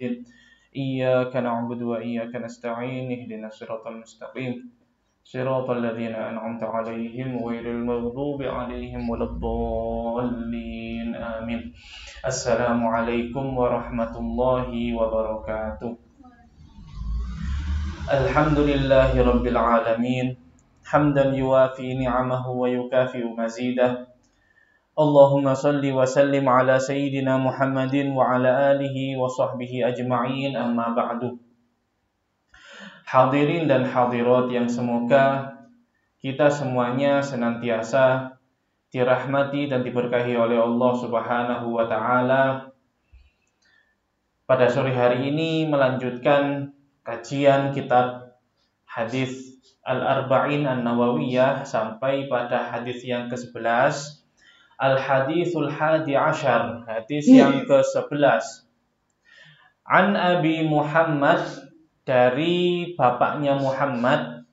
الدين إياك نعبد وإياك نستعين اهدنا الصراط المستقيم صراط الذين أنعمت عليهم غير المغضوب عليهم ولا الضالين آمين. Assalamualaikum warahmatullahi wabarakatuh. Alhamdulillahi rabbil alamin, hamdan yuwafi ni'amahu wa yukafi'u mazidah. Allahumma salli wa sallim ala sayyidina Muhammadin wa ala alihi wa sahbihi ajma'in, amma ba'du. Hadirin dan hadirat yang semoga kita semuanya senantiasa dirahmati dan diberkahi oleh Allah Subhanahu wa ta'ala. Pada sore hari ini melanjutkan kajian kitab hadis Al-Arba'in An-Nawawiyah sampai pada hadis yang ke-11, Al-Hadithul Hadi Ashar, hadis yang ke-11. An Abi Muhammad, dari bapaknya Muhammad,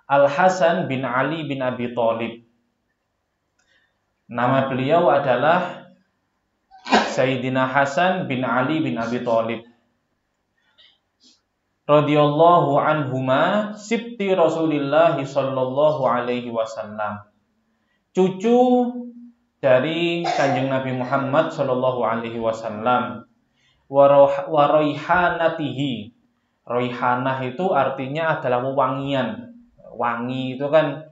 Al-Hasan bin Ali bin Abi Thalib. Nama beliau adalah Sayyidina Hasan bin Ali bin Abi Thalib radhiyallahu anhuma, sibti Rasulillah sallallahu alaihi wasallam, cucu dari Kanjeng Nabi Muhammad sallallahu alaihi wasallam. Wa raihanatihi, raihanah itu artinya adalah wewangian. Wangi itu kan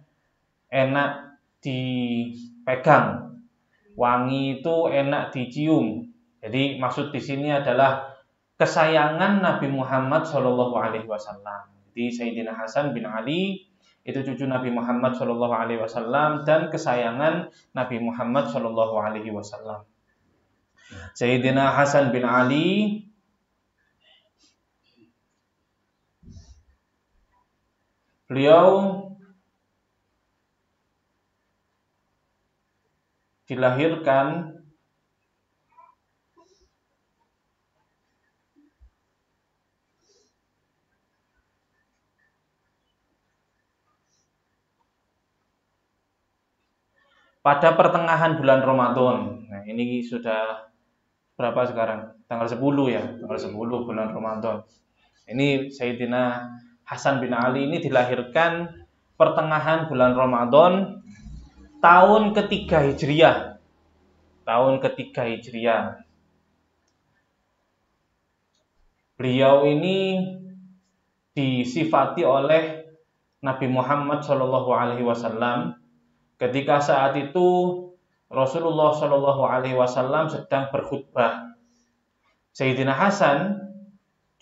enak dipegang, wangi itu enak dicium. Jadi maksud di sini adalah kesayangan Nabi Muhammad Shallallahu Alaihi Wasallam. Jadi Sayyidina Hasan bin Ali itu cucu Nabi Muhammad Shallallahu Alaihi Wasallam dan kesayangan Nabi Muhammad Shallallahu Alaihi Wasallam. Sayyidina Hasan bin Ali beliau dilahirkan pada pertengahan bulan Ramadan. Nah, ini sudah berapa sekarang? Tanggal 10 ya, tanggal 10 bulan Ramadan. Ini Sayyidina Hasan bin Ali ini dilahirkan pertengahan bulan Ramadan tahun ketiga Hijriah. Tahun ketiga Hijriah. Beliau ini disifati oleh Nabi Muhammad SAW ketika saat itu Rasulullah SAW sedang berkhutbah. Sayyidina Hasan,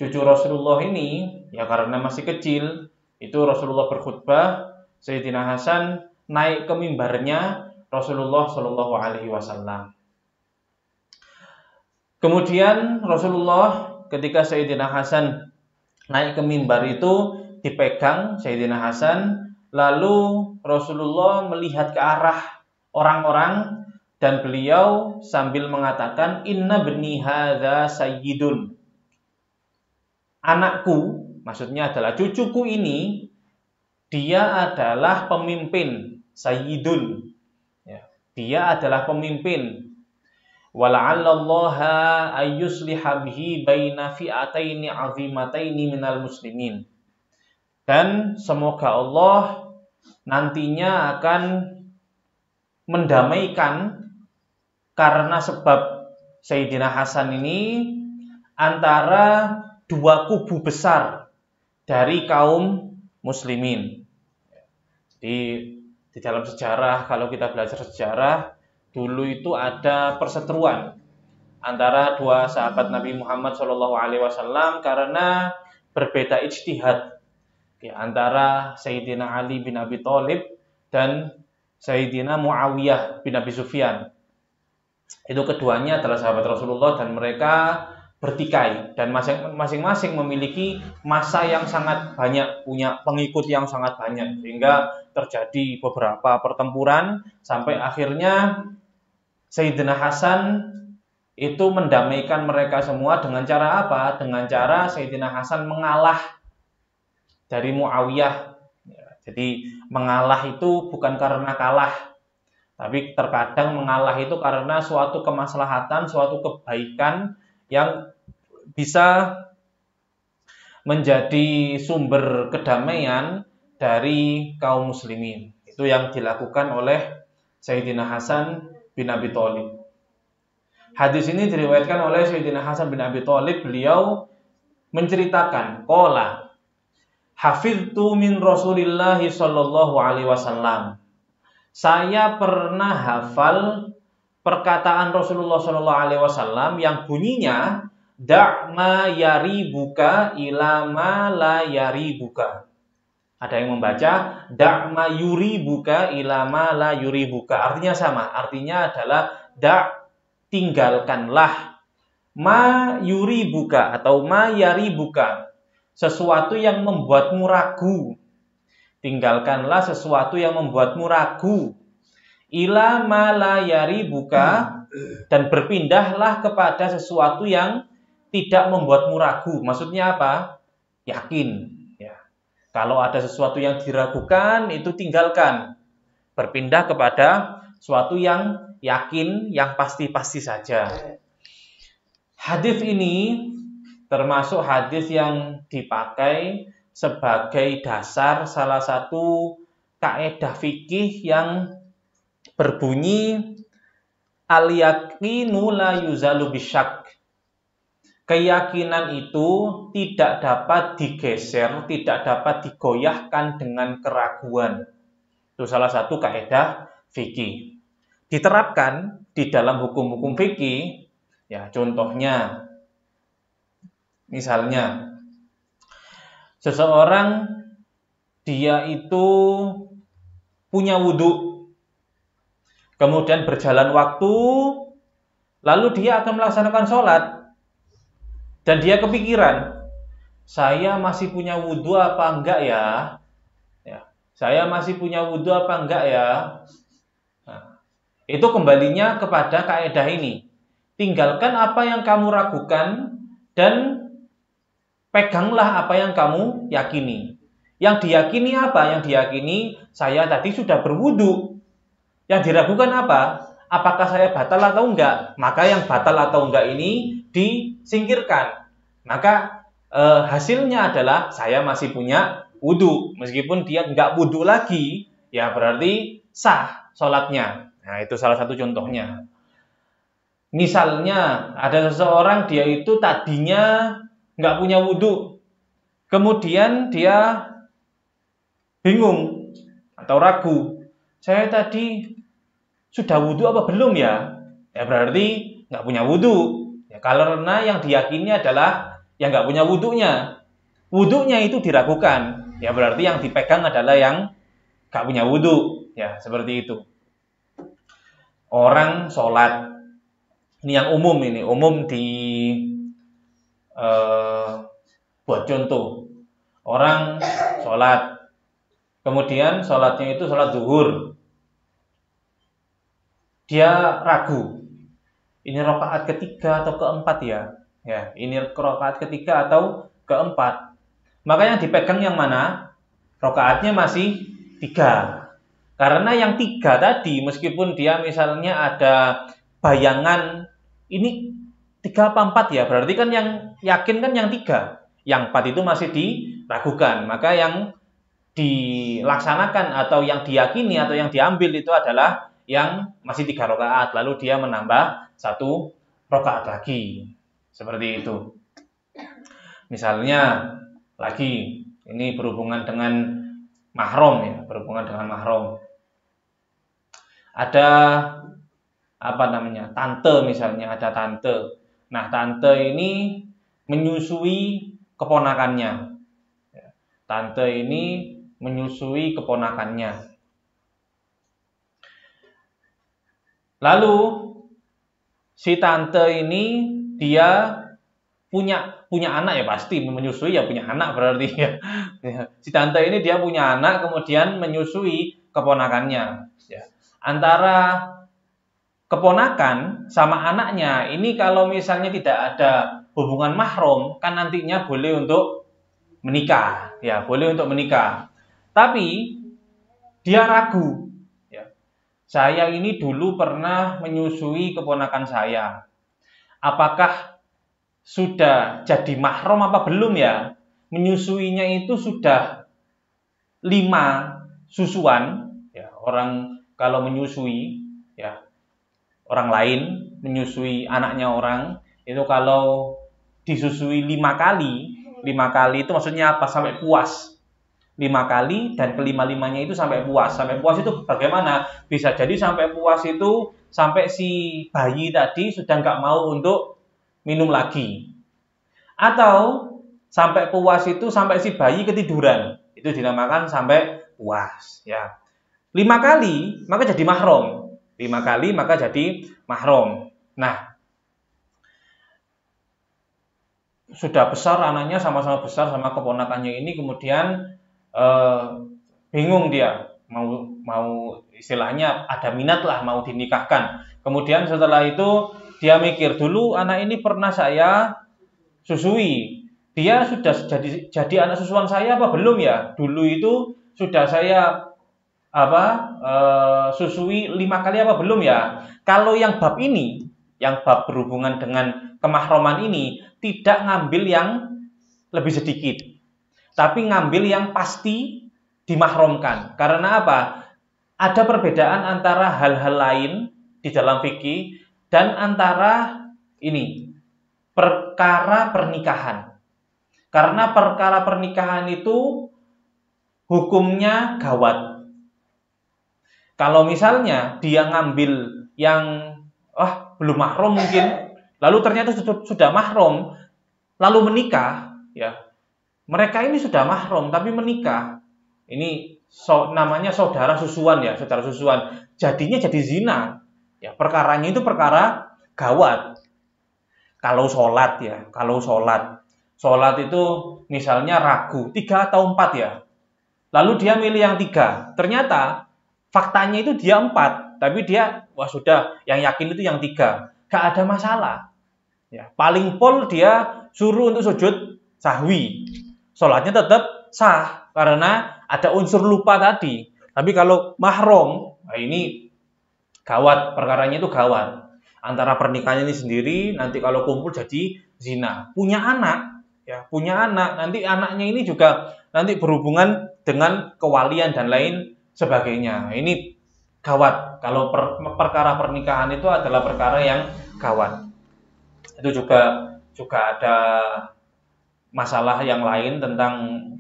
cucu Rasulullah ini, ya karena masih kecil, itu Rasulullah berkhutbah, Sayyidina Hasan naik ke mimbarnya Rasulullah SAW. Kemudian Rasulullah ketika Sayyidina Hasan naik ke mimbar itu dipegang Sayyidina Hasan. Lalu Rasulullah melihat ke arah orang-orang dan beliau sambil mengatakan, Inna bni hadza sayyidun. Anakku, maksudnya adalah cucuku ini, dia adalah pemimpin, sayyidun. Ya, dia adalah pemimpin. Wala'allallaha ayyusliha bihi baina fi'ataini 'azimataini minal muslimin. Dan semoga Allah nantinya akan mendamaikan karena sebab Sayyidina Hasan ini antara dua kubu besar dari kaum muslimin. Jadi di dalam sejarah, kalau kita belajar sejarah, dulu itu ada perseteruan antara dua sahabat Nabi Muhammad SAW karena berbeda ijtihad. Antara Sayyidina Ali bin Abi Thalib dan Sayyidina Muawiyah bin Abi Sufyan. Itu keduanya adalah sahabat Rasulullah dan mereka bertikai dan masing-masing memiliki masa yang sangat banyak, punya pengikut yang sangat banyak, sehingga terjadi beberapa pertempuran sampai akhirnya Sayyidina Hasan itu mendamaikan mereka semua dengan cara apa? Dengan cara Sayyidina Hasan mengalah dari Muawiyah. Jadi mengalah itu bukan karena kalah, tapi terkadang mengalah itu karena suatu kemaslahatan, suatu kebaikan yang bisa menjadi sumber kedamaian dari kaum muslimin. Itu yang dilakukan oleh Sayyidina Hasan bin Abi Thalib. Hadis ini diriwayatkan oleh Sayyidina Hasan bin Abi Thalib. Beliau menceritakan, qala hafiztu min Rasulillah sallallahu alaihi wasallam. Saya pernah hafal perkataan Rasulullah sallallahu alaihi wasallam yang bunyinya da'ma yaribuka ila ma la yaribuka. Ada yang membaca da'ma yuribuka ila ma la yuribuka. Artinya sama. Artinya adalah tinggalkanlah ma yuribuka atau ma yaribuka, sesuatu yang membuatmu ragu. Tinggalkanlah sesuatu yang membuatmu ragu. Ila ma la yaribuka, dan berpindahlah kepada sesuatu yang tidak membuatmu ragu. Maksudnya apa? Yakin. Ya. Kalau ada sesuatu yang diragukan, itu tinggalkan. Berpindah kepada sesuatu yang yakin, yang pasti-pasti saja. Hadis ini termasuk hadis yang dipakai sebagai dasar salah satu kaidah fikih yang berbunyi al-yaqinu la yuzalu bisyak. Keyakinan itu tidak dapat digeser, tidak dapat digoyahkan dengan keraguan. Itu salah satu kaidah fikih. Diterapkan di dalam hukum-hukum fikih, ya contohnya, misalnya seseorang dia itu punya wudhu, kemudian berjalan waktu, lalu dia akan melaksanakan sholat, dan dia kepikiran, saya masih punya wudhu apa enggak ya? Saya masih punya wudhu apa enggak ya? Nah, itu kembalinya kepada kaidah ini. Tinggalkan apa yang kamu ragukan dan peganglah apa yang kamu yakini. Yang diyakini apa? Yang diyakini saya tadi sudah berwudhu. Yang diragukan apa? Apakah saya batal atau enggak? Maka yang batal atau enggak ini disingkirkan. Maka hasilnya adalah saya masih punya wudhu. Meskipun dia enggak wudhu lagi, ya berarti sah sholatnya. Nah, itu salah satu contohnya. Misalnya ada seseorang dia itu tadinya nggak punya wudhu, kemudian dia bingung atau ragu, saya tadi sudah wudhu apa belum ya? Ya berarti nggak punya wudhu. Ya, karena yang diyakini adalah yang nggak punya wudhunya. Wudhunya itu diragukan. Ya berarti yang dipegang adalah yang nggak punya wudhu. Ya seperti itu. Orang sholat, ini yang umum, ini umum di buat contoh, orang sholat, kemudian sholatnya itu sholat zuhur, dia ragu, ini rakaat ketiga atau keempat ya, ini rakaat ketiga atau keempat, maka yang dipegang yang mana? Rakaatnya masih 3, karena yang 3 tadi meskipun dia misalnya ada bayangan ini 3 apa 4 ya, berarti kan yang yakin kan yang 3, yang 4 itu masih diragukan, maka yang dilaksanakan atau yang diyakini atau yang diambil itu adalah yang masih 3 rakaat, lalu dia menambah 1 rakaat lagi, seperti itu. Misalnya lagi, ini berhubungan dengan mahram ya, berhubungan dengan mahram. Ada apa namanya? Tante misalnya, ada tante. Nah, tante ini menyusui keponakannya. Tante ini menyusui keponakannya. Lalu si tante ini dia punya anak ya, pasti menyusui ya, punya anak berarti ya. Si tante ini dia punya anak kemudian menyusui keponakannya. Antara keponakan sama anaknya ini kalau misalnya tidak ada hubungan mahram kan nantinya boleh untuk menikah, ya boleh untuk menikah. Tapi dia ragu, ya. Saya ini dulu pernah menyusui keponakan saya. Apakah sudah jadi mahram apa belum ya? Menyusuinya itu sudah 5 susuan, ya, orang kalau menyusui, ya, orang lain menyusui anaknya orang, itu kalau disusui 5 kali itu maksudnya apa? Sampai puas. 5 kali dan kelima-limanya itu sampai puas. Sampai puas itu bagaimana? Bisa jadi sampai puas itu sampai si bayi tadi sudah nggak mau untuk minum lagi. Atau sampai puas itu sampai si bayi ketiduran. Itu dinamakan sampai puas. Ya. 5 kali maka jadi mahram. 5 kali maka jadi mahram. Nah, sudah besar anaknya, sama-sama besar sama keponakannya ini, kemudian bingung dia mau istilahnya ada minat lah mau dinikahkan. Kemudian setelah itu dia mikir, dulu anak ini pernah saya susui, dia sudah jadi anak susuan saya apa belum ya? Dulu itu sudah saya susui 5 kali apa belum ya? Kalau yang bab ini, yang bab berhubungan dengan kemahroman ini, tidak ngambil yang lebih sedikit, tapi ngambil yang pasti dimahramkan. Karena apa? Ada perbedaan antara hal-hal lain di dalam fikih dan antara ini perkara pernikahan. Karena perkara pernikahan itu hukumnya gawat. Kalau misalnya dia ngambil yang belum mahram mungkin, lalu ternyata sudah mahram, lalu menikah, ya. Mereka ini sudah mahram tapi menikah. Ini namanya saudara susuan ya, saudara susuan. Jadinya jadi zina. Ya, perkaranya itu perkara gawat. Kalau sholat ya, kalau sholat itu misalnya ragu 3 atau 4 ya. Lalu dia milih yang 3. Ternyata faktanya itu dia 4, tapi dia sudah yang yakin itu yang 3. Gak ada masalah. Ya, paling pol dia suruh untuk sujud sahwi. Sholatnya tetap sah karena ada unsur lupa tadi. Tapi kalau mahram, ini gawat, perkaranya itu gawat. Antara pernikahannya ini sendiri, nanti kalau kumpul jadi zina. Punya anak, ya, punya anak. Nanti anaknya ini juga nanti berhubungan dengan kewalian dan lain sebagainya. Ini gawat. Kalau perkara pernikahan itu adalah perkara yang gawat. Itu juga ada masalah yang lain tentang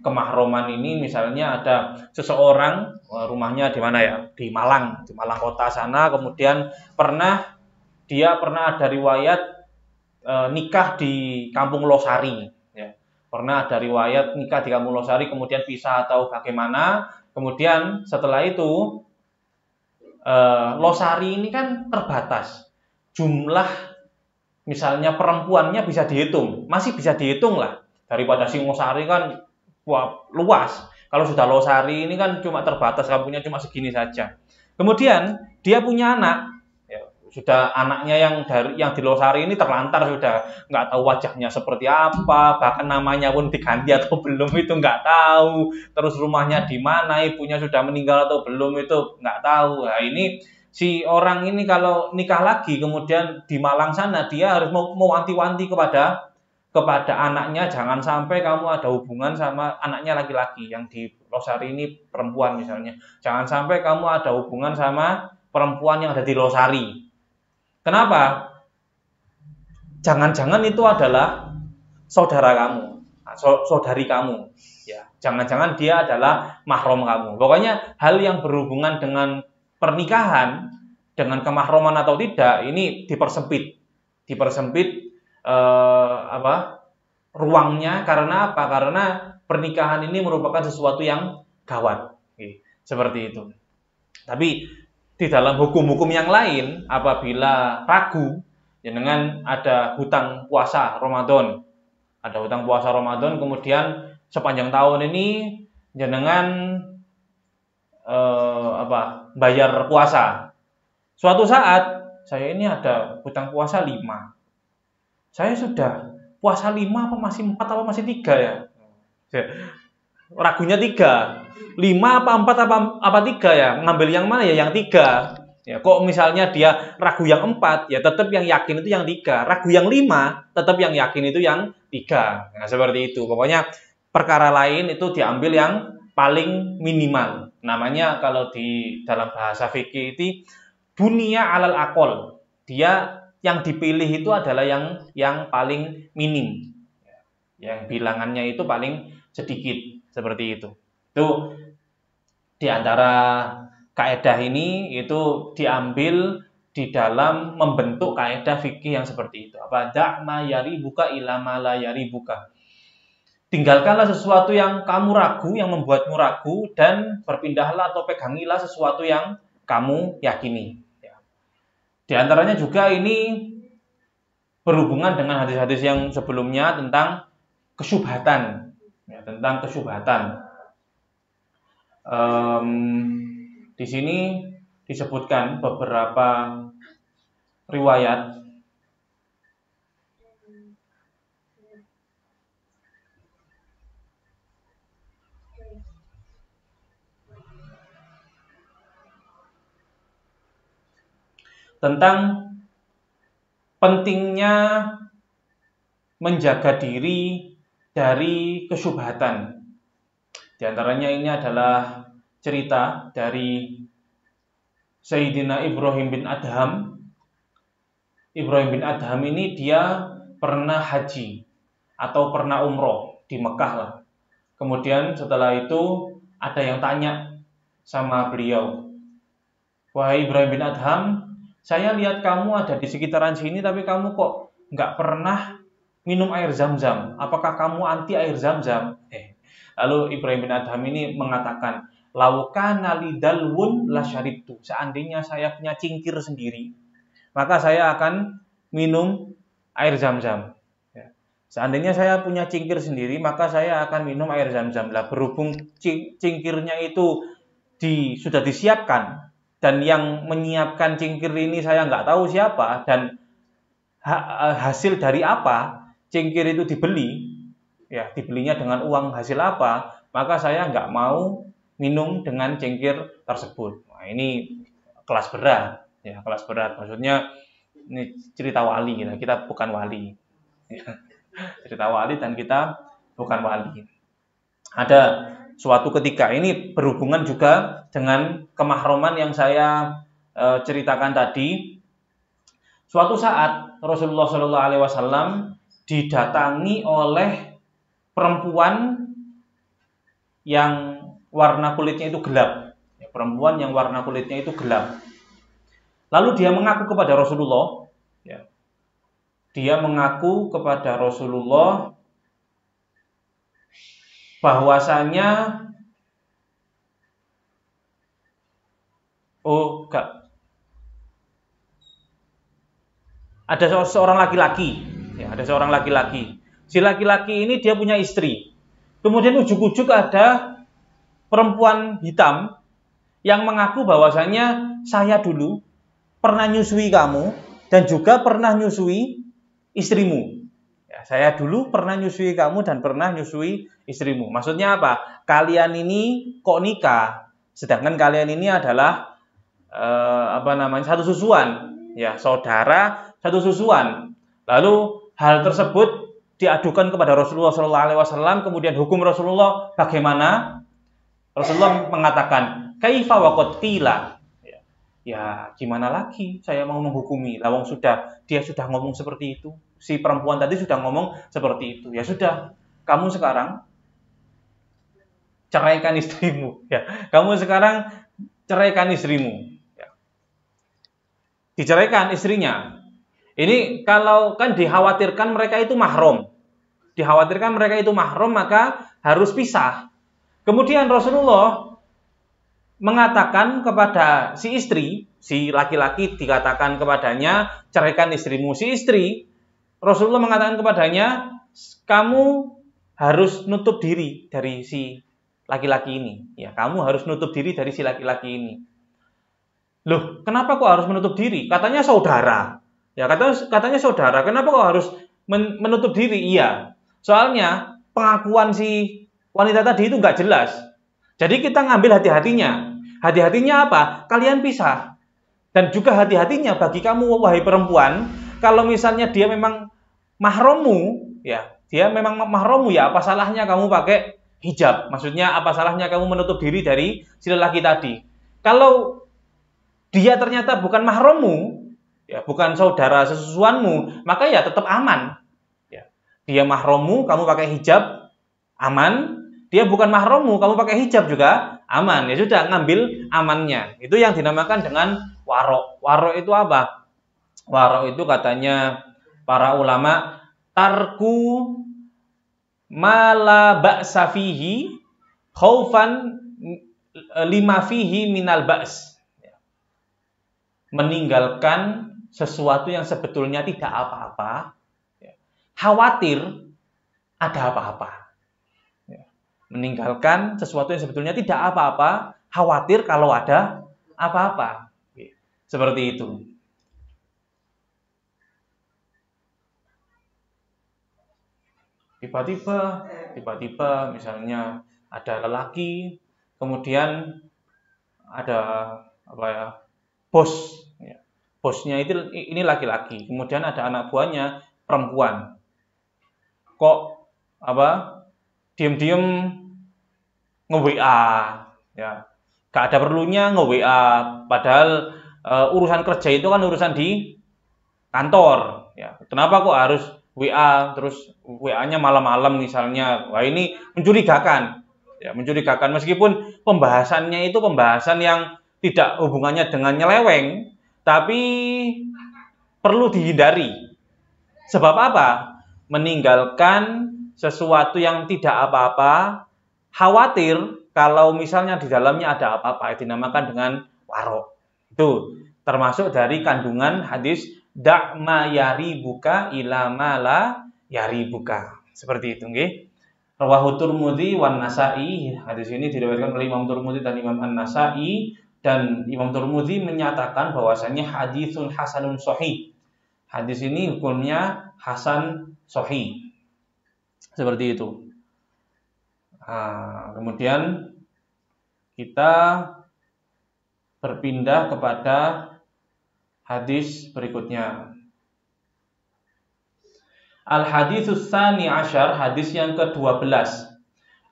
kemahroman ini. Misalnya ada seseorang, rumahnya di mana ya? Di Malang kota sana. Kemudian dia pernah ada riwayat nikah di Kampung Losari. Ya. Pernah ada riwayat nikah di Kampung Losari, kemudian pisah atau bagaimana. Kemudian setelah itu Losari ini kan terbatas. Jumlah misalnya perempuannya bisa dihitung, masih bisa dihitung lah. Daripada Singosari kan luas. Kalau sudah Losari ini kan cuma terbatas, kampungnya cuma segini saja. Kemudian dia punya anak, ya, sudah anaknya yang di Losari ini terlantar, sudah nggak tahu wajahnya seperti apa, bahkan namanya pun diganti atau belum itu nggak tahu. Terus rumahnya di mana, ibunya sudah meninggal atau belum itu nggak tahu. Nah, ini si orang ini kalau nikah lagi kemudian di Malang sana, dia harus mau wanti-wanti kepada anaknya, jangan sampai kamu ada hubungan sama anaknya laki-laki, yang di Losari ini perempuan misalnya, jangan sampai kamu ada hubungan sama perempuan yang ada di Losari. Kenapa? Jangan-jangan itu adalah saudara kamu, saudari kamu, ya. Jangan-jangan dia adalah mahram kamu. Pokoknya hal yang berhubungan dengan pernikahan, dengan kemahraman atau tidak, ini dipersempit ruangnya. Karena apa? Karena pernikahan ini merupakan sesuatu yang gawat, seperti itu. Tapi di dalam hukum-hukum yang lain, apabila ragu, dengan ada hutang puasa Ramadan, kemudian sepanjang tahun ini jenengan bayar puasa. Suatu saat saya ini ada hutang puasa 5. Saya sudah puasa 5 apa masih 4 apa masih 3 ya? Ragunya 3. 5 apa 4 apa 3 ya? Ngambil yang mana ya? Yang 3. Ya, kok misalnya dia ragu yang 4, ya tetap yang yakin itu yang 3. Ragu yang 5, tetap yang yakin itu yang 3. Nah, seperti itu. Pokoknya perkara lain itu diambil yang paling minimal. Namanya kalau di dalam bahasa fikih itu bunia alal akol. Dia yang dipilih itu adalah yang paling minim. Yang bilangannya itu paling sedikit. Seperti itu. Itu di antara kaidah ini itu diambil di dalam membentuk kaidah fikih yang seperti itu. Apa? Da'ma yaribuka ila ma la yaribuka. Tinggalkanlah sesuatu yang kamu ragu, yang membuatmu ragu, dan berpindahlah atau pegangilah sesuatu yang kamu yakini. Di antaranya juga ini berhubungan dengan hadis-hadis yang sebelumnya tentang kesyubhatan. Ya, tentang kesyubhatan. Di sini disebutkan beberapa riwayat tentang pentingnya menjaga diri dari kesyubhatan. Di antaranya ini adalah cerita dari Sayyidina Ibrahim bin Adham. Ibrahim bin Adham ini dia pernah haji atau pernah umroh di Mekah lah. Kemudian setelah itu ada yang tanya sama beliau, wahai Ibrahim bin Adham, saya lihat kamu ada di sekitaran sini tapi kamu kok nggak pernah minum air zam-zam. Apakah kamu anti air zam-zam? Lalu Ibrahim bin Adham ini mengatakan, laukana lidalwun la syaribtu. Seandainya saya punya cingkir sendiri, maka saya akan minum air zam-zam. Seandainya saya punya cingkir sendiri, maka saya akan minum air zam-zam. Lah berhubung cingkirnya itu sudah disiapkan, dan yang menyiapkan cingkir ini saya nggak tahu siapa, dan hasil dari apa cingkir itu dibeli, ya dibelinya dengan uang hasil apa, maka saya nggak mau minum dengan cingkir tersebut. Nah, ini kelas berat, ya kelas berat. Maksudnya ini cerita wali, kita bukan wali. Cerita wali dan kita bukan wali. Ada suatu ketika, ini berhubungan juga dengan kemahroman yang saya ceritakan tadi. Suatu saat Rasulullah SAW didatangi oleh perempuan yang warna kulitnya itu gelap. Perempuan yang warna kulitnya itu gelap. Lalu dia mengaku kepada Rasulullah, ya, dia mengaku kepada Rasulullah bahwasanya ada seorang laki-laki, ya, ada seorang laki-laki. Si laki-laki ini dia punya istri. Kemudian ujuk-ujuk ada perempuan hitam yang mengaku bahwasanya saya dulu pernah nyusui kamu dan juga pernah nyusui istrimu. Ya, saya dulu pernah nyusui kamu dan pernah nyusui istrimu. Maksudnya apa? Kalian ini kok nikah, sedangkan kalian ini adalah satu susuan, ya saudara satu susuan. Lalu hal tersebut diadukan kepada Rasulullah SAW. Kemudian hukum Rasulullah bagaimana? Rasulullah mengatakan, kaifa waqad qila. Ya, gimana lagi saya mau menghukumi? Lawang dia sudah ngomong seperti itu. Si perempuan tadi sudah ngomong seperti itu. Ya sudah, kamu sekarang ceraikan istrimu. Ya, kamu sekarang ceraikan istrimu. Ya. Diceraikan istrinya. Ini kalau kan dikhawatirkan mereka itu mahram. Dikhawatirkan mereka itu mahram, maka harus pisah. Kemudian Rasulullah mengatakan kepada si istri, si laki-laki dikatakan kepadanya, ceraikan istrimu. Si istri, Rasulullah mengatakan kepadanya, kamu harus nutup diri dari si laki-laki ini. Ya, kamu harus nutup diri dari si laki-laki ini. Loh, kenapa kok harus menutup diri? Katanya saudara. Ya, katanya saudara. Kenapa kok harus menutup diri? Iya. Soalnya pengakuan si wanita tadi itu nggak jelas. Jadi kita ngambil hati-hatinya. Hati-hatinya apa? Kalian pisah. Dan juga hati-hatinya bagi kamu wahai perempuan, kalau misalnya dia memang mahrammu, ya, dia memang mahrammu, ya apa salahnya kamu pakai hijab? Maksudnya apa salahnya kamu menutup diri dari si lelaki tadi? Kalau dia ternyata bukan mahrammu, ya, bukan saudara sesusuanmu, maka ya tetap aman. Ya. Dia mahrammu, kamu pakai hijab, aman. Dia bukan mahrammu, kamu pakai hijab juga aman. Ya sudah, ngambil amannya. Itu yang dinamakan dengan warok. Warok itu apa? Warok itu katanya para ulama, tarku mala ba'sa fihi khaufan lima fihi minal ba's. Meninggalkan sesuatu yang sebetulnya tidak apa-apa, khawatir ada apa-apa. Meninggalkan sesuatu yang sebetulnya tidak apa-apa, khawatir kalau ada apa-apa. Seperti itu. Tiba-tiba misalnya ada lelaki, kemudian ada apa ya, bos. Bosnya ini laki-laki, kemudian ada anak buahnya perempuan. Kok apa? Diam-diam nge-WA, ya. Gak ada perlunya nge-WA, padahal urusan kerja itu kan urusan di kantor, ya. Kenapa kok harus WA, terus WA-nya malam-malam misalnya? Wah, ini mencurigakan. Ya, mencurigakan meskipun pembahasannya itu pembahasan yang tidak hubungannya dengan nyeleweng, tapi perlu dihindari. Sebab apa? Meninggalkan sesuatu yang tidak apa-apa, khawatir kalau misalnya di dalamnya ada apa-apa, dinamakan dengan warok. Itu termasuk dari kandungan hadis da' ma yaribuka ila ma la yaribuka. Seperti itu, nggih. Rawahu Tirmidzi wan Nasa'i. Hadis ini diriwayatkan oleh Imam Tirmidzi dan Imam An-Nasa'i, dan Imam Tirmidzi menyatakan bahwasanya hadisun hasanun sahih. Hadis ini hukumnya hasan sahih. Seperti itu. Nah, kemudian kita berpindah kepada hadis berikutnya. Al-haditsus tsani asyar, hadis yang ke-12.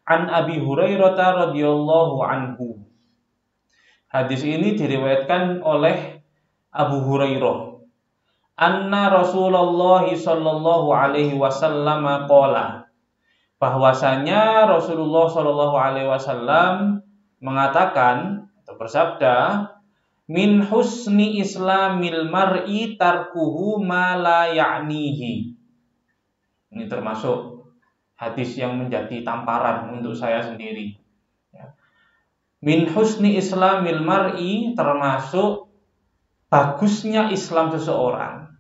An Abi Hurairah radhiyallahu anhu. Hadis ini diriwayatkan oleh Abu Hurairah. Anna Rasulullah sallallahu alaihi wasallam qala, bahwasanya Rasulullah sallallahu alaihi wasallam mengatakan atau bersabda, min husni islamil mar'i tarkuhu ma la ya'nihi. Ini termasuk hadis yang menjadi tamparan untuk saya sendiri. Min husni islamil mar'i, termasuk bagusnya Islam seseorang.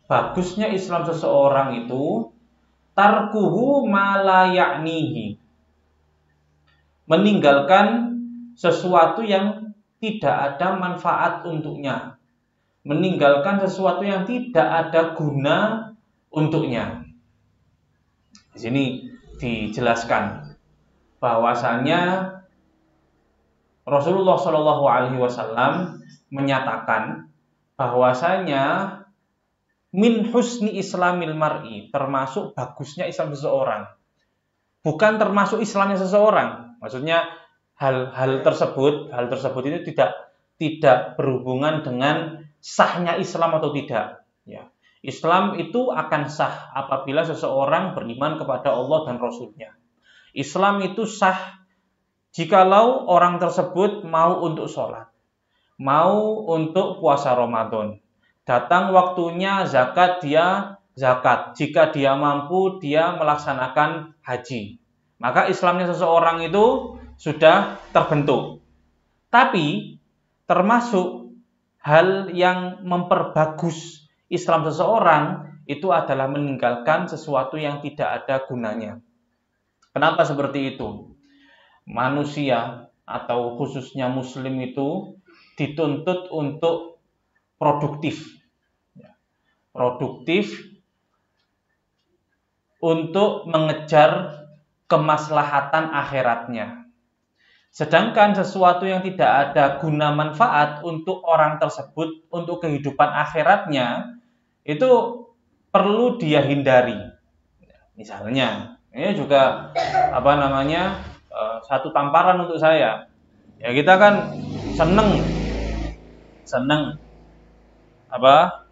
Bagusnya Islam seseorang itu tarkuhu ma la ya'nihi. Meninggalkan sesuatu yang tidak ada manfaat untuknya. Meninggalkan sesuatu yang tidak ada guna untuknya. Di sini dijelaskan bahwasanya Rasulullah Shallallahu Alaihi Wasallam menyatakan bahwasanya min husni islamil mar'i, termasuk bagusnya Islam seseorang, bukan termasuk Islamnya seseorang. Maksudnya hal tersebut itu tidak berhubungan dengan sahnya Islam atau tidak. Ya. Islam itu akan sah apabila seseorang beriman kepada Allah dan Rasul-Nya. Islam itu sah jikalau orang tersebut mau untuk sholat, mau untuk puasa Ramadan, datang waktunya zakat, dia zakat. Jika dia mampu, dia melaksanakan haji. Maka Islamnya seseorang itu sudah terbentuk. Tapi termasuk hal yang memperbagus Islam seseorang itu adalah meninggalkan sesuatu yang tidak ada gunanya. Kenapa seperti itu? Manusia atau khususnya Muslim itu dituntut untuk produktif. Produktif untuk mengejar kemaslahatan akhiratnya. Sedangkan sesuatu yang tidak ada guna manfaat untuk orang tersebut, untuk kehidupan akhiratnya, itu perlu dia hindari. Misalnya, ini juga apa namanya satu tamparan untuk saya. Ya kita kan seneng apa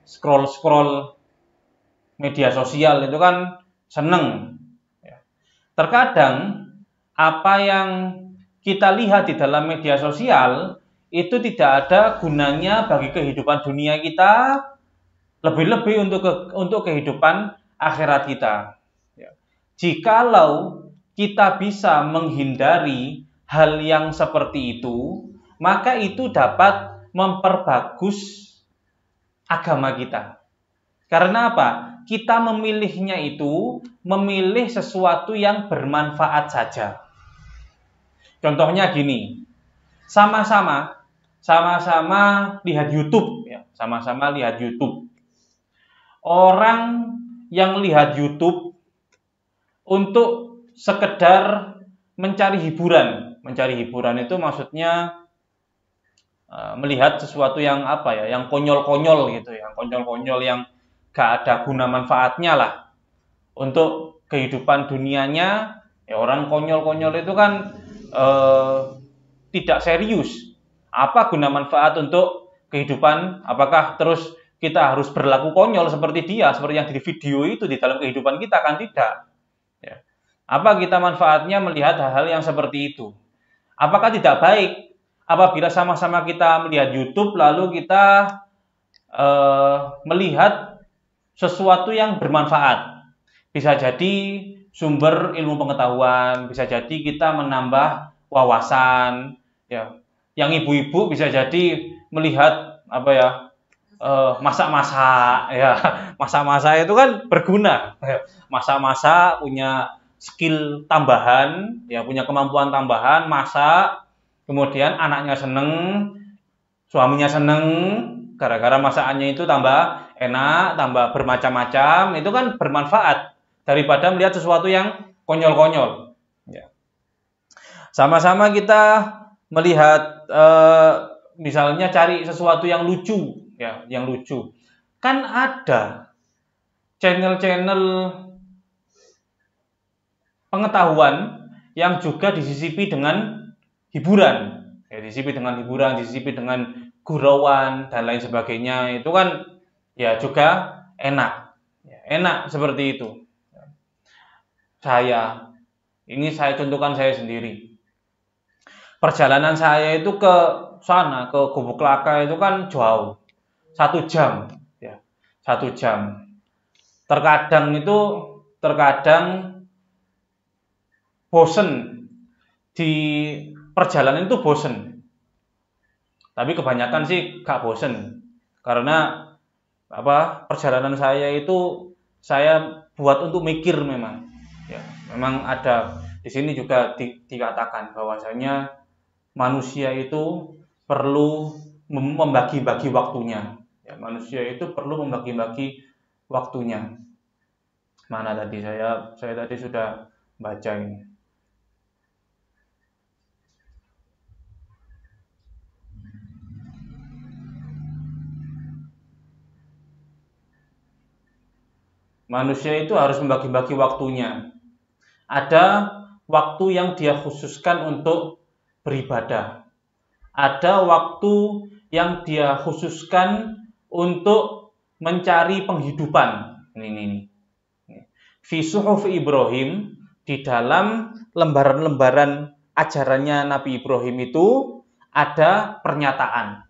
scroll media sosial itu kan seneng. Terkadang apa yang kita lihat di dalam media sosial itu tidak ada gunanya bagi kehidupan dunia kita, lebih-lebih untuk kehidupan akhirat kita. Jikalau kita bisa menghindari hal yang seperti itu, maka itu dapat memperbagus agama kita. Karena apa? Kita memilihnya itu memilih sesuatu yang bermanfaat saja. Contohnya gini, sama-sama lihat YouTube, ya, sama-sama lihat YouTube. Orang yang lihat YouTube untuk sekedar mencari hiburan itu maksudnya melihat sesuatu yang apa ya, yang konyol-konyol gitu, yang konyol-konyol yang gak ada guna manfaatnya lah untuk kehidupan dunianya. Ya orang konyol-konyol itu kan tidak serius. Apa guna manfaat untuk kehidupan? Apakah terus kita harus berlaku konyol seperti dia, seperti yang di video itu di dalam kehidupan kita? Kan tidak. Ya. Apa kita manfaatnya melihat hal-hal yang seperti itu? Apakah tidak baik apabila sama-sama kita melihat YouTube lalu kita melihat sesuatu yang bermanfaat? Bisa jadi sumber ilmu pengetahuan, bisa jadi kita menambah wawasan, ya. Yang ibu-ibu bisa jadi melihat apa ya, masak-masak, ya. Masak-masak itu kan berguna. Masak-masak punya skill tambahan, ya, punya kemampuan tambahan, masak, kemudian anaknya seneng, suaminya seneng, gara-gara masakannya itu tambah enak, tambah bermacam-macam, itu kan bermanfaat daripada melihat sesuatu yang konyol-konyol. Ya. Sama-sama kita melihat, misalnya cari sesuatu yang lucu, ya, yang lucu. Kan ada channel-channel pengetahuan yang juga disisipi dengan hiburan, ya, disisipi dengan gurauan dan lain sebagainya. Itu kan ya juga enak, ya, enak seperti itu. Saya contohkan saya sendiri. Perjalanan saya itu ke sana, ke Gubuk Klaka itu kan jauh, 1 jam, ya, 1 jam. Terkadang bosen di perjalanan itu bosen. Tapi kebanyakan sih gak bosen, karena perjalanan saya itu saya buat untuk mikir memang. Ya, memang ada di sini juga dikatakan bahwasanya manusia itu perlu membagi-bagi waktunya. Ya, manusia itu perlu membagi-bagi waktunya. Mana tadi saya tadi sudah baca ini. Manusia itu harus membagi-bagi waktunya. Ada waktu yang dia khususkan untuk beribadah. Ada waktu yang dia khususkan untuk mencari penghidupan. Ini. Fi suhuf Ibrahim, di dalam lembaran-lembaran ajarannya Nabi Ibrahim itu ada pernyataan.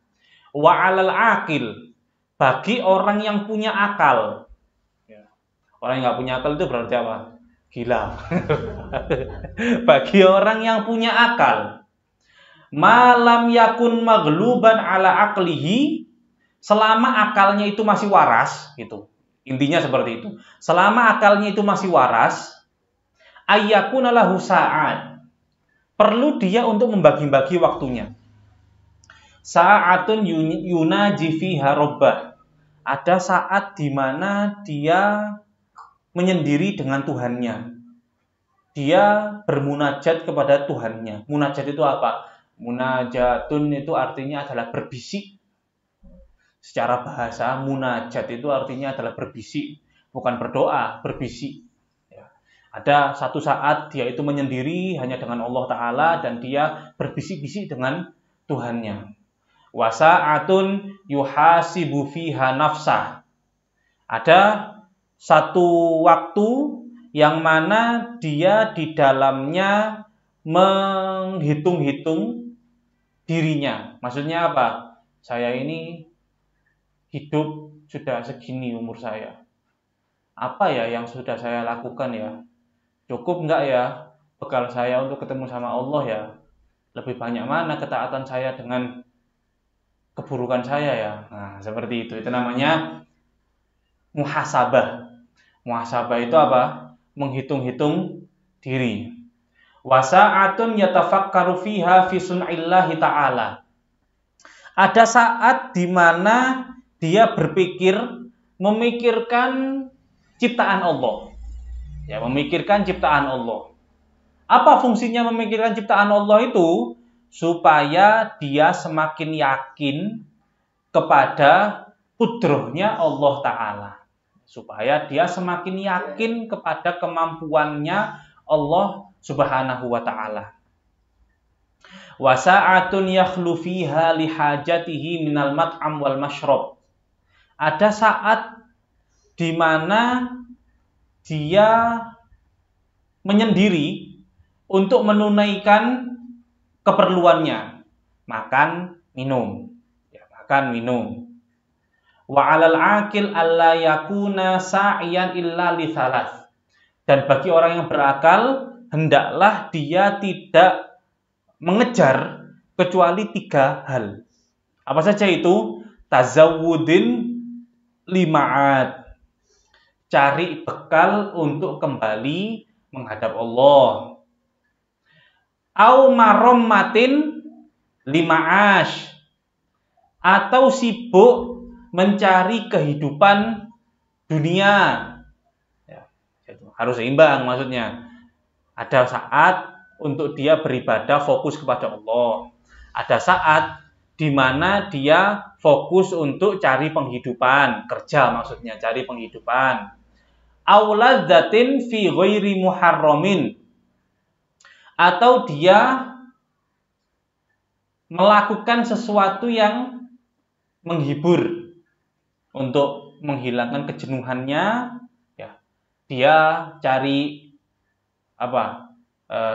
Wa 'alal aqil, bagi orang yang punya akal. Orang yang nggak punya akal itu berarti apa? Gila. Bagi orang yang punya akal, malam yakun magluban ala aklihi, selama akalnya itu masih waras, gitu. Intinya seperti itu. Selama akalnya itu masih waras, ayyakuna lahu sa'at, perlu dia untuk membagi-bagi waktunya. Sa'atun yunaji fiha rabbah, ada saat di mana dia menyendiri dengan Tuhannya. dia bermunajat kepada Tuhannya. Munajat itu apa? Munajatun itu artinya adalah berbisik. Secara bahasa, munajat itu artinya adalah berbisik, bukan berdoa, berbisik. Ya. Ada satu saat dia itu menyendiri hanya dengan Allah Ta'ala dan dia berbisik-bisik dengan Tuhannya. Wasa'atun yuhasibu fiha nafsah. Ada satu waktu yang mana dia di dalamnya menghitung-hitung dirinya. Maksudnya apa? Saya ini hidup sudah segini umur saya. Apa ya yang sudah saya lakukan ya? Cukup enggak ya bekal saya untuk ketemu sama Allah ya? Lebih banyak mana ketaatan saya dengan keburukan saya ya? Nah, seperti itu. Itu namanya muhasabah. Muhasabah itu apa? Menghitung-hitung diri. Wasa'atun yatafakkaru fiha fi sun'illahi ta'ala. Ada saat di mana dia berpikir, memikirkan ciptaan Allah. Ya, memikirkan ciptaan Allah. Apa fungsinya memikirkan ciptaan Allah itu? Supaya dia semakin yakin kepada kudrohnya Allah Ta'ala. Supaya dia semakin yakin kepada kemampuannya Allah Subhanahu wa Ta'ala. Wasa'atun yakhlu fiha lihajatihi minal mat'am wal mashrab. Ada saat di mana dia menyendiri untuk menunaikan keperluannya, makan, minum. Ya, makan, minum. Wa 'alal 'aqil alla yakuna sa'iyan illa li thalath. Dan bagi orang yang berakal, hendaklah dia tidak mengejar kecuali 3 hal. Apa saja itu? Tazawwudin lima'ad. Cari bekal untuk kembali menghadap Allah. Au marommatin lima'ash. Atau sibuk mencari kehidupan dunia. Ya, harus seimbang maksudnya. Ada saat untuk dia beribadah fokus kepada Allah. Ada saat di mana dia fokus untuk cari penghidupan, kerja maksudnya, cari penghidupan. Auladzatin fi ghairi muharramin. Atau dia melakukan sesuatu yang menghibur untuk menghilangkan kejenuhannya, ya. Dia cari apa?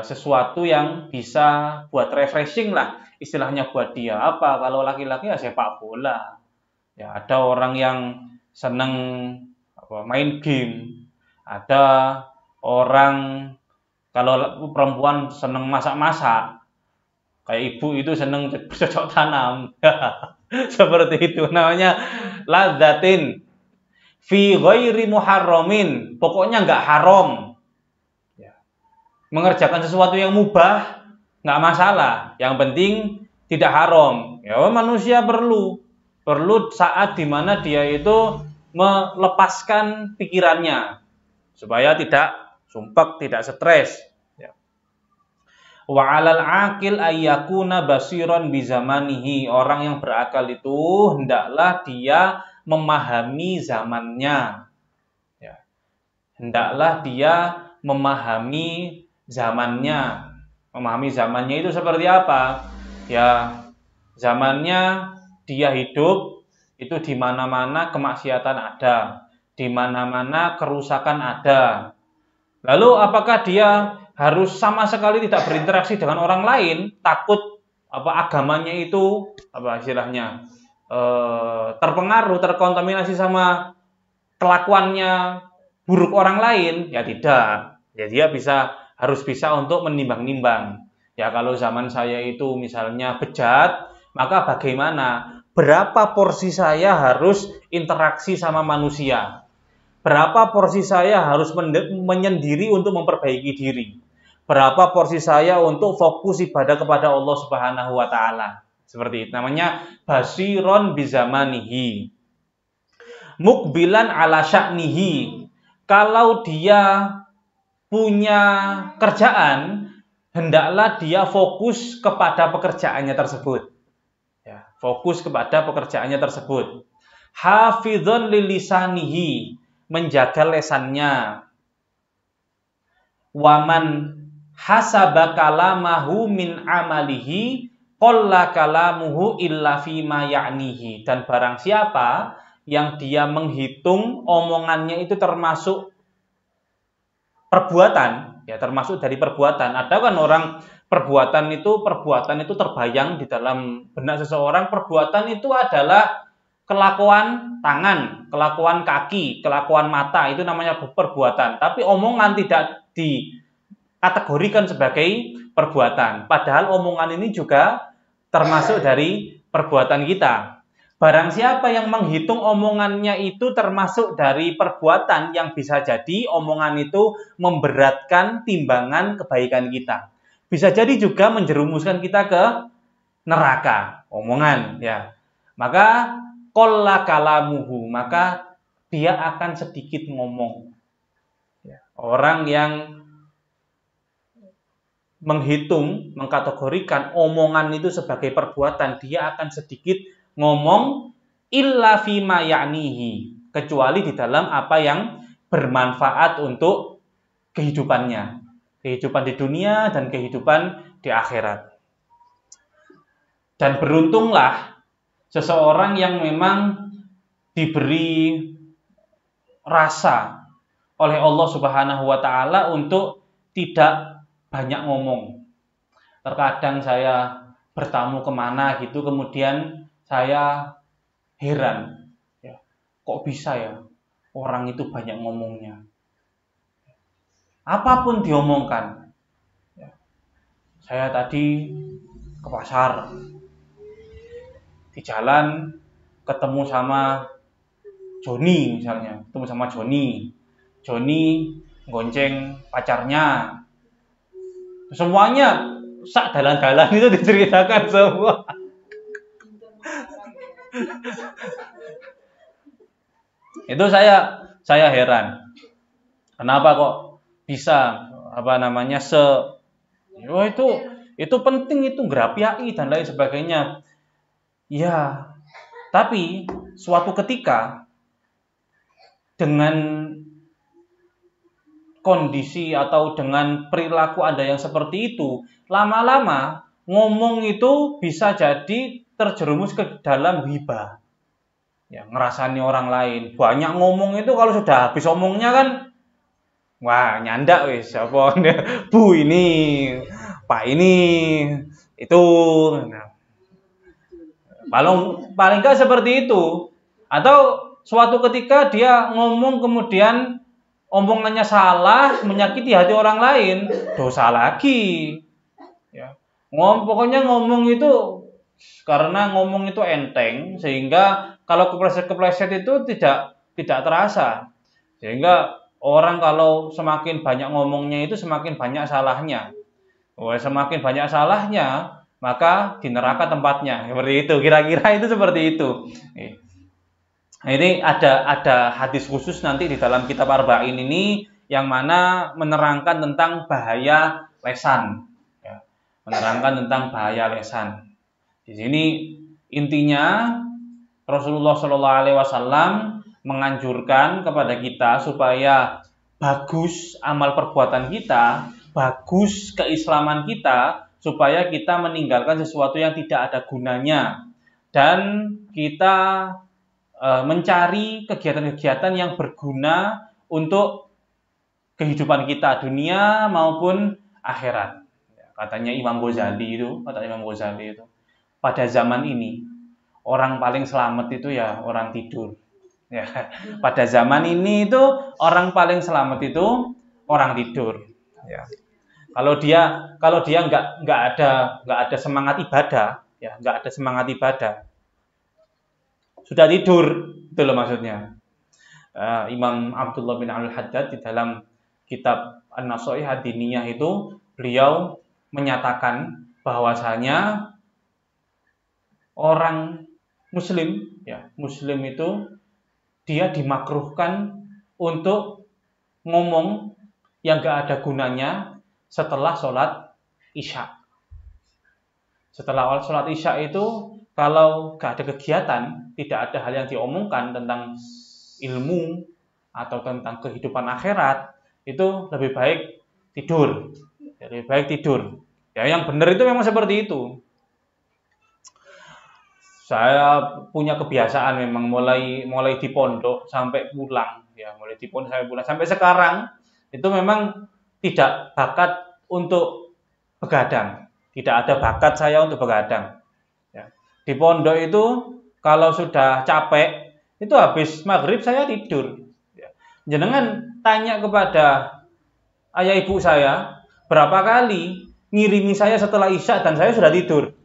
Sesuatu yang bisa buat refreshing lah, istilahnya buat dia. Apa? Kalau laki-laki ya sepak bola. Ya, ada orang yang seneng main game. Ada orang kalau perempuan seneng masak-masak. Kayak ibu itu seneng bercocok tanam. Seperti itu namanya ladzatin fi ghairi muharramin. Pokoknya enggak haram. Ya. Mengerjakan sesuatu yang mubah enggak masalah. Yang penting tidak haram. Ya, manusia perlu saat dimana dia itu melepaskan pikirannya supaya tidak sumpek, tidak stres. Ya. Wa 'alal 'aqil ayyakuna basiran bi zamanihi. Orang yang berakal itu hendaklah dia memahami zamannya. Ya. Hendaklah dia memahami zamannya. Memahami zamannya itu seperti apa? Ya, zamannya dia hidup itu di mana-mana kemaksiatan ada, di mana-mana kerusakan ada. Lalu apakah dia harus sama sekali tidak berinteraksi dengan orang lain, takut agamanya itu istilahnya terpengaruh, terkontaminasi sama kelakuannya buruk orang lain? Ya tidak. Ya dia harus bisa untuk menimbang-nimbang. Ya kalau zaman saya itu misalnya bejat, maka bagaimana? Berapa porsi saya harus interaksi sama manusia? Berapa porsi saya harus menyendiri untuk memperbaiki diri? Berapa porsi saya untuk fokus ibadah kepada Allah Subhanahu wa Ta'ala? Seperti itu. Namanya basiron bizamanihi. Mukbilan ala sya'nihi. Kalau dia punya kerjaan, hendaklah dia fokus kepada pekerjaannya tersebut. Ya, fokus kepada pekerjaannya tersebut. Hafidhon lilisanihi, menjaga lesannya. Waman hasaba kalamahu min amalihi qalla kalamuhu illa fima ya'nihi. Dan barang siapa yang dia menghitung omongannya itu termasuk perbuatan, ya termasuk dari perbuatan. Ada kan orang perbuatan itu terbayang di dalam benak seseorang. Perbuatan itu adalah kelakuan tangan, kelakuan kaki, kelakuan mata, itu namanya perbuatan. Tapi omongan tidak dikategorikan sebagai perbuatan. Padahal omongan ini juga termasuk dari perbuatan kita. Barang siapa yang menghitung omongannya itu termasuk dari perbuatan, yang bisa jadi omongan itu memberatkan timbangan kebaikan kita. Bisa jadi juga menjerumuskan kita ke neraka, omongan, ya. Maka qalla kalamuhu, maka dia akan sedikit ngomong. Ya. Orang yang menghitung, mengkategorikan omongan itu sebagai perbuatan, dia akan sedikit ngomong illa fima ya'nihi, kecuali di dalam apa yang bermanfaat untuk kehidupannya, kehidupan di dunia dan kehidupan di akhirat. Dan beruntunglah seseorang yang memang diberi rasa oleh Allah Subhanahu wa taala untuk tidak banyak ngomong. Terkadang saya bertamu kemana gitu, kemudian saya heran, ya, kok bisa ya orang itu banyak ngomongnya. Apapun diomongkan. Ya. Saya tadi ke pasar, di jalan ketemu sama Joni misalnya, ketemu sama Joni gonceng pacarnya, semuanya sak dalan-dalan itu diceritakan semua. Itu saya heran. Kenapa kok bisa itu penting, itu ngrapiai dan lain sebagainya. Ya, tapi suatu ketika dengan kondisi atau dengan perilaku Anda yang seperti itu, lama-lama ngomong itu bisa jadi terjerumus ke dalam hibah. Ya, ngerasani orang lain. Banyak ngomong itu kalau sudah habis omongnya kan, wah nyandak wis, apa Bu ini, Pak ini, itu. Nah, paling nggak seperti itu. Atau suatu ketika dia ngomong kemudian omongannya salah, menyakiti hati orang lain, dosa lagi. Ya. Pokoknya ngomong itu, karena ngomong itu enteng, sehingga kalau kepleset-kepleset itu tidak terasa. Sehingga orang kalau semakin banyak ngomongnya itu semakin banyak salahnya. Semakin banyak salahnya, maka di neraka tempatnya. Seperti itu, kira-kira itu seperti itu. Nah, ini ada hadis khusus nanti di dalam kitab Arba'in ini yang mana menerangkan tentang bahaya lesan. Ya, menerangkan tentang bahaya lesan. Di sini intinya Rasulullah Shallallahu Alaihi Wasallam menganjurkan kepada kita supaya bagus amal perbuatan kita, bagus keislaman kita, supaya kita meninggalkan sesuatu yang tidak ada gunanya dan kita mencari kegiatan-kegiatan yang berguna untuk kehidupan kita dunia maupun akhirat. Katanya Imam Ghazali itu, pada zaman ini orang paling selamat itu ya orang tidur. Ya, pada zaman ini itu orang paling selamat itu orang tidur. Ya. Kalau dia nggak ada semangat ibadah, ya nggak ada semangat ibadah, sudah tidur, itu loh maksudnya. Imam Abdullah bin Al-Haddad di dalam kitab An-Nasaih Ad-Diniyah itu beliau menyatakan bahwasanya orang muslim, ya, muslim itu dia dimakruhkan untuk ngomong yang gak ada gunanya setelah sholat Isya. Setelah sholat Isya itu, kalau gak ada kegiatan, tidak ada hal yang diomongkan tentang ilmu atau tentang kehidupan akhirat, itu lebih baik tidur. Lebih baik tidur. Ya, yang benar itu memang seperti itu. Saya punya kebiasaan memang mulai di pondok sampai pulang, ya, mulai di pondok sampai pulang sampai sekarang itu memang tidak bakat untuk begadang. Tidak ada bakat saya untuk begadang. Ya. Di pondok itu kalau sudah capek, itu habis maghrib saya tidur. Ya. Jenengan tanya kepada ayah ibu saya, berapa kali ngirimi saya setelah Isya dan saya sudah tidur.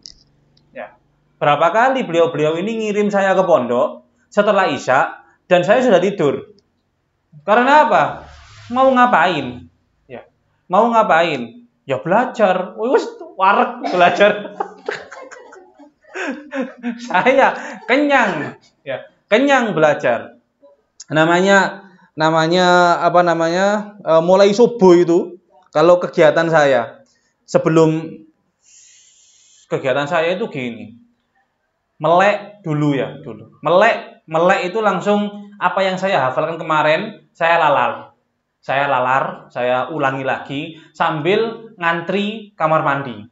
Ya. Berapa kali beliau-beliau ini ngirim saya ke pondok setelah Isya dan saya sudah tidur. Karena apa? Mau ngapain? Ya. Mau ngapain? Ya belajar. Wis wareg belajar. Saya kenyang, ya, kenyang belajar. Namanya mulai subuh itu kalau kegiatan saya sebelum kegiatan saya itu gini. Melek dulu. Melek itu langsung apa yang saya hafalkan kemarin saya lalar. Saya ulangi lagi sambil ngantri kamar mandi.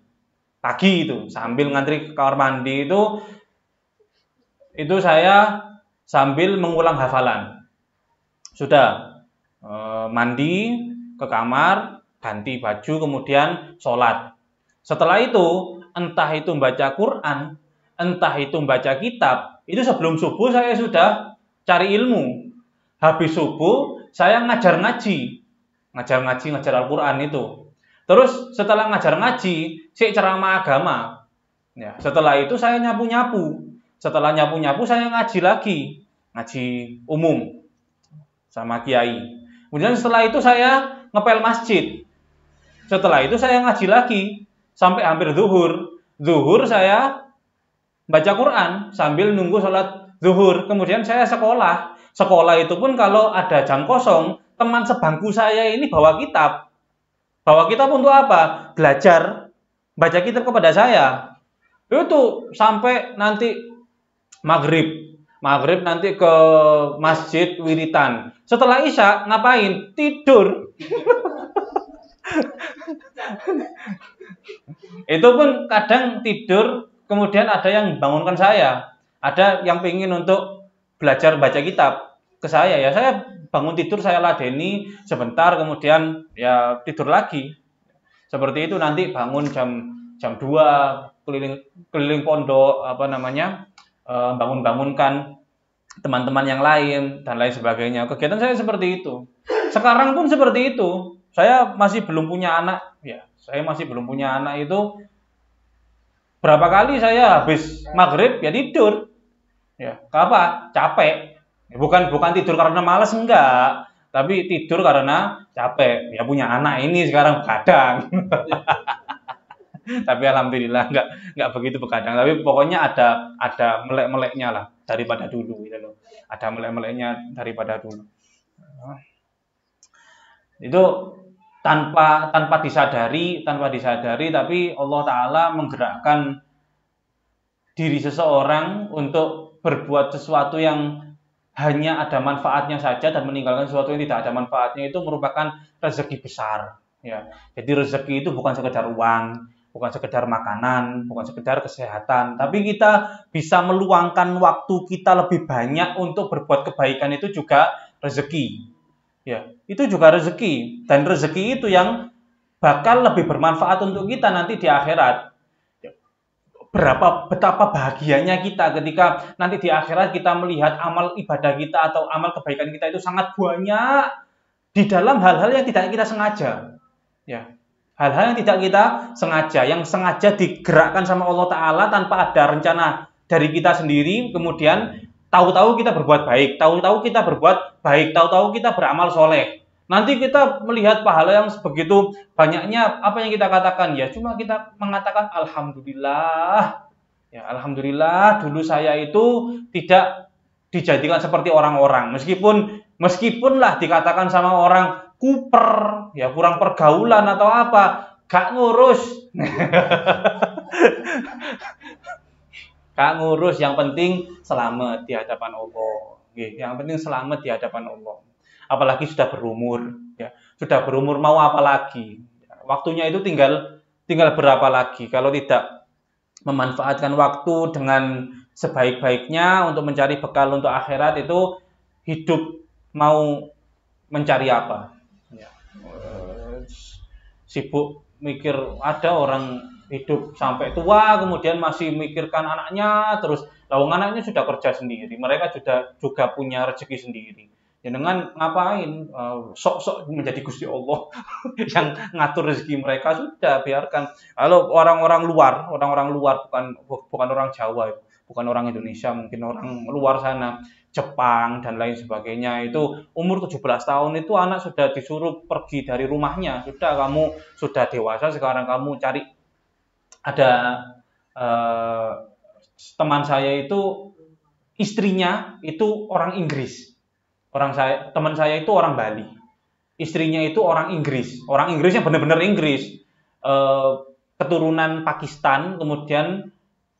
Pagi itu, sambil ngantri kamar mandi itu saya sambil mengulang hafalan. Sudah mandi ke kamar, ganti baju, kemudian sholat. Setelah itu, entah itu membaca Quran, entah itu membaca kitab, itu sebelum subuh saya sudah cari ilmu. Habis subuh, saya ngajar Al-Quran itu. Terus setelah ngajar ngaji, ceramah agama. Ya, setelah itu saya nyapu-nyapu. Setelah nyapu-nyapu saya ngaji lagi. Ngaji umum sama kiai. Kemudian setelah itu saya ngepel masjid. Setelah itu saya ngaji lagi sampai hampir zuhur. Zuhur saya baca Quran sambil nunggu sholat zuhur. Kemudian saya sekolah. Sekolah itu pun kalau ada jam kosong, teman sebangku saya ini bawa kitab. Bawa kitab untuk apa? Belajar baca kitab kepada saya. Itu sampai nanti maghrib. Maghrib nanti ke masjid wiritan. Setelah Isya ngapain? Tidur. Itu pun kadang tidur, kemudian ada yang bangunkan saya. Ada yang pengen untuk belajar baca kitab ke saya, ya saya bangun tidur, saya ladeni sebentar, kemudian ya tidur lagi. Seperti itu, nanti bangun jam 2 keliling pondok, bangunkan teman-teman yang lain dan lain sebagainya. Kegiatan saya seperti itu. Sekarang pun seperti itu. Saya masih belum punya anak, ya. Saya masih belum punya anak itu. Berapa kali saya habis maghrib ya tidur. Ya, apa? Capek. Bukan tidur karena malas, enggak, tapi tidur karena capek. Ya punya anak ini sekarang begadang. Tapi alhamdulillah enggak begitu begadang. Tapi pokoknya ada melek-meleknya lah daripada dulu gitu loh. Ada melek-meleknya daripada dulu. Itu tanpa disadari tapi Allah Ta'ala menggerakkan diri seseorang untuk berbuat sesuatu yang hanya ada manfaatnya saja dan meninggalkan sesuatu yang tidak ada manfaatnya, itu merupakan rezeki besar, ya. Jadi rezeki itu bukan sekedar uang, bukan sekedar makanan, bukan sekedar kesehatan, tapi kita bisa meluangkan waktu kita lebih banyak untuk berbuat kebaikan, itu juga rezeki. Ya, itu juga rezeki, dan rezeki itu yang bakal lebih bermanfaat untuk kita nanti di akhirat. Betapa bahagianya kita ketika nanti di akhirat kita melihat amal ibadah kita atau amal kebaikan kita itu sangat banyak di dalam hal-hal yang tidak kita sengaja. Ya, hal-hal yang tidak kita sengaja, yang sengaja digerakkan sama Allah Ta'ala tanpa ada rencana dari kita sendiri, kemudian tahu-tahu kita berbuat baik, tahu-tahu kita beramal soleh. Nanti kita melihat pahala yang sebegitu banyaknya, apa yang kita katakan? Ya cuma kita mengatakan Alhamdulillah. Ya, Alhamdulillah dulu saya itu tidak dijadikan seperti orang-orang. Meskipun lah dikatakan sama orang kuper, ya kurang pergaulan atau apa, gak ngurus. Gak ngurus, yang penting selamat di hadapan Allah. Yang penting selamat di hadapan Allah. Apalagi sudah berumur, ya. Sudah berumur mau apa lagi? Waktunya itu tinggal berapa lagi? Kalau tidak memanfaatkan waktu dengan sebaik-baiknya untuk mencari bekal untuk akhirat, itu hidup mau mencari apa? Ya. Sibuk mikir, ada orang hidup sampai tua kemudian masih mikirkan anaknya terus, lawang anaknya sudah kerja sendiri, mereka juga punya rezeki sendiri. Dengan ngapain sok-sok menjadi Gusti Allah yang ngatur rezeki mereka, sudah biarkan. Kalau orang-orang luar bukan orang Jawa, bukan orang Indonesia, mungkin orang luar sana, Jepang dan lain sebagainya, itu umur 17 tahun itu anak sudah disuruh pergi dari rumahnya. Sudah, kamu sudah dewasa, sekarang kamu cari. Ada teman saya itu istrinya itu orang Inggris. Teman saya itu orang Bali. Istrinya itu orang Inggris. Orang Inggrisnya benar-benar Inggris. Keturunan Pakistan, kemudian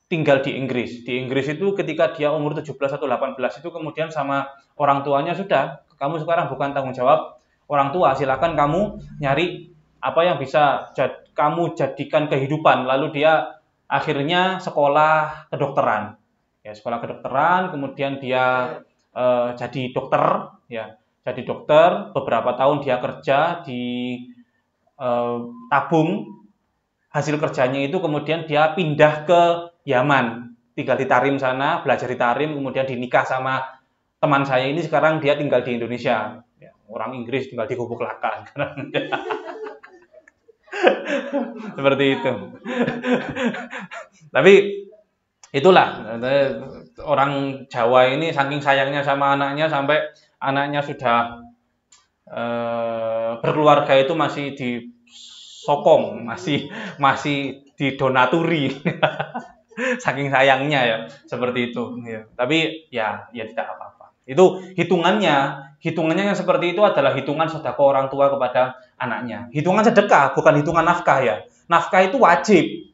tinggal di Inggris. Di Inggris itu ketika dia umur 17 atau 18 itu kemudian sama orang tuanya, sudah, kamu sekarang bukan tanggung jawab orang tua, silakan kamu nyari apa yang bisa kamu jadikan kehidupan. Lalu dia akhirnya sekolah kedokteran. Ya, sekolah kedokteran, kemudian dia jadi dokter, ya. Jadi dokter, beberapa tahun dia kerja di tabung. Hasil kerjanya itu kemudian dia pindah ke Yaman, tinggal di Tarim sana, belajar di Tarim, kemudian dinikah sama teman saya ini, sekarang dia tinggal di Indonesia. Ya, orang Inggris tinggal di Gubuk Laka. Seperti itu. Tapi itulah, orang Jawa ini saking sayangnya sama anaknya, sampai anaknya sudah berkeluarga itu masih disokong, masih didonaturi. Saking sayangnya, ya, seperti itu. Ya. Tapi ya tidak apa-apa. Itu hitungannya yang seperti itu adalah hitungan sedekah orang tua kepada anaknya. Hitungan sedekah, bukan hitungan nafkah, ya. Nafkah itu wajib.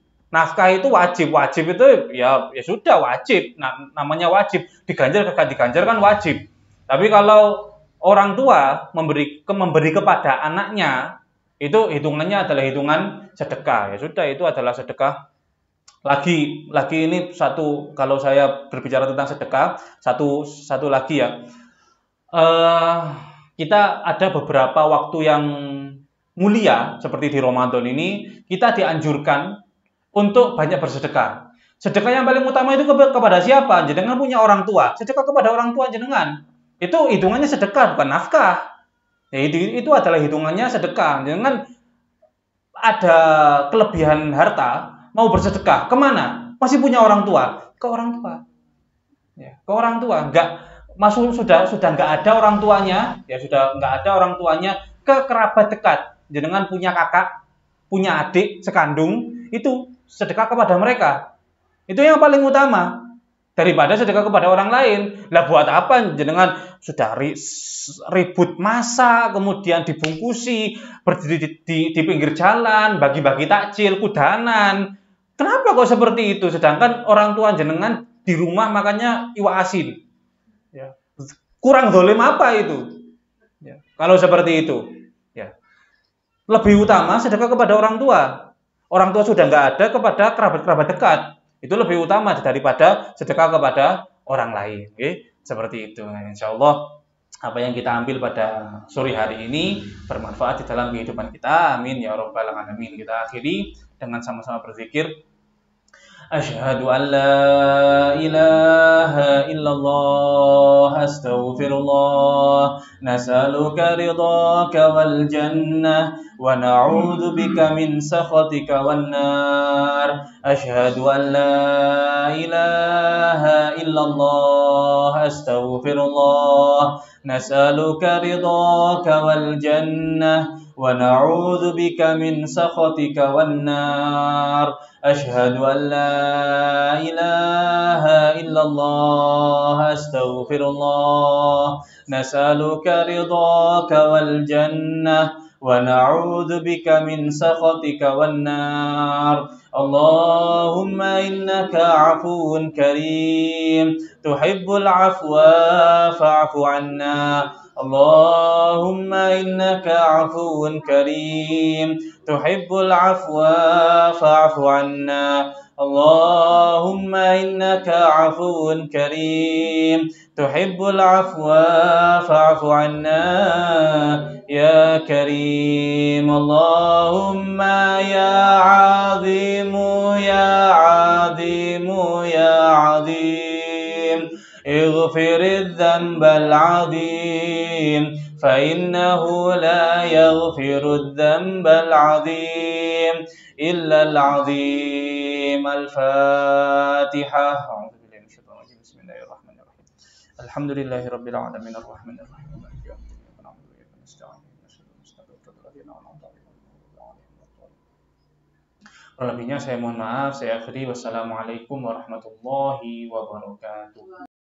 Wajib itu ya sudah wajib. Namanya wajib, diganjar kan wajib. Tapi kalau orang tua memberi kepada anaknya, itu hitungannya adalah hitungan sedekah. Ya sudah, itu adalah sedekah. Lagi ini satu, kalau saya berbicara tentang sedekah, satu lagi, ya. Kita ada beberapa waktu yang mulia seperti di Ramadan ini, kita dianjurkan untuk banyak bersedekah. Sedekah yang paling utama itu kepada siapa? Jenengan punya orang tua, sedekah kepada orang tua jenengan. Itu hitungannya sedekah, bukan nafkah. Ya, itu adalah hitungannya sedekah. Jenengan ada kelebihan harta, mau bersedekah, kemana? Masih punya orang tua, ke orang tua. Ya, ke orang tua. Sudah nggak ada orang tuanya, ya sudah nggak ada orang tuanya, ke kerabat dekat. Jenengan punya kakak, punya adik sekandung, itu sedekah kepada mereka. Itu yang paling utama daripada sedekah kepada orang lain. Lah buat apa jenengan sudah ribut masak, kemudian dibungkusi, berdiri di pinggir jalan, bagi-bagi takjil, kudanan. Kenapa kok seperti itu? Sedangkan orang tua jenengan di rumah makanya iwak asin. Ya. Kurang zalim apa itu? Ya. Kalau seperti itu, ya. Lebih utama sedekah kepada orang tua. Orang tua sudah nggak ada, kepada kerabat-kerabat dekat. Itu lebih utama daripada sedekah kepada orang lain. Okay? Seperti itu. Nah, insya Allah apa yang kita ambil pada sore hari ini bermanfaat di dalam kehidupan kita. Amin ya rabbal alamin. Kita akhiri dengan sama-sama berzikir. Asyhadu an la ilaha illallah, astaghfirullah, nas'aluka ridhaka wal jannah wa na'udzu bika min sakhatika wan nar. Asyhadu an la ilaha illallah, astaghfirullah, nas'aluka ridhaka wal jannah wa na'udzu bika min sakhatika wan nar. أشهد أن لا إله إلا الله أستغفر الله نسألك رضاك والجنة ونعوذ بك من سخطك والنار. اللهم إنك عفو كريم تحب العفو فاعف عنا. اللهم إنك عفو كريم تحب العفو فاعف عنا. اللهم إنك عفو كريم تحب العفو فاعف عنا يا كريم. اللهم يا عظيم يا عظيم يا عظيم اغفر الذنب العظيم فإنه لا يغفر الذنب العظيم إلا العظيم. الفاتحة. أعوذ بالله من الشيطان الرجيم. بسم الله الرحمن الرحيم. الحمد لله رب العالمين الرحمن الرحيم مالك يوم الدين إياك نعبد وإياك نستعين اهدنا المستقيم صراط الذين أنعمت عليهم غير المغضوب عليهم ولا الضالين. Lebihnya saya mohon maaf. Saya akhiri. Wassalamualaikum warahmatullahi wabarakatuh.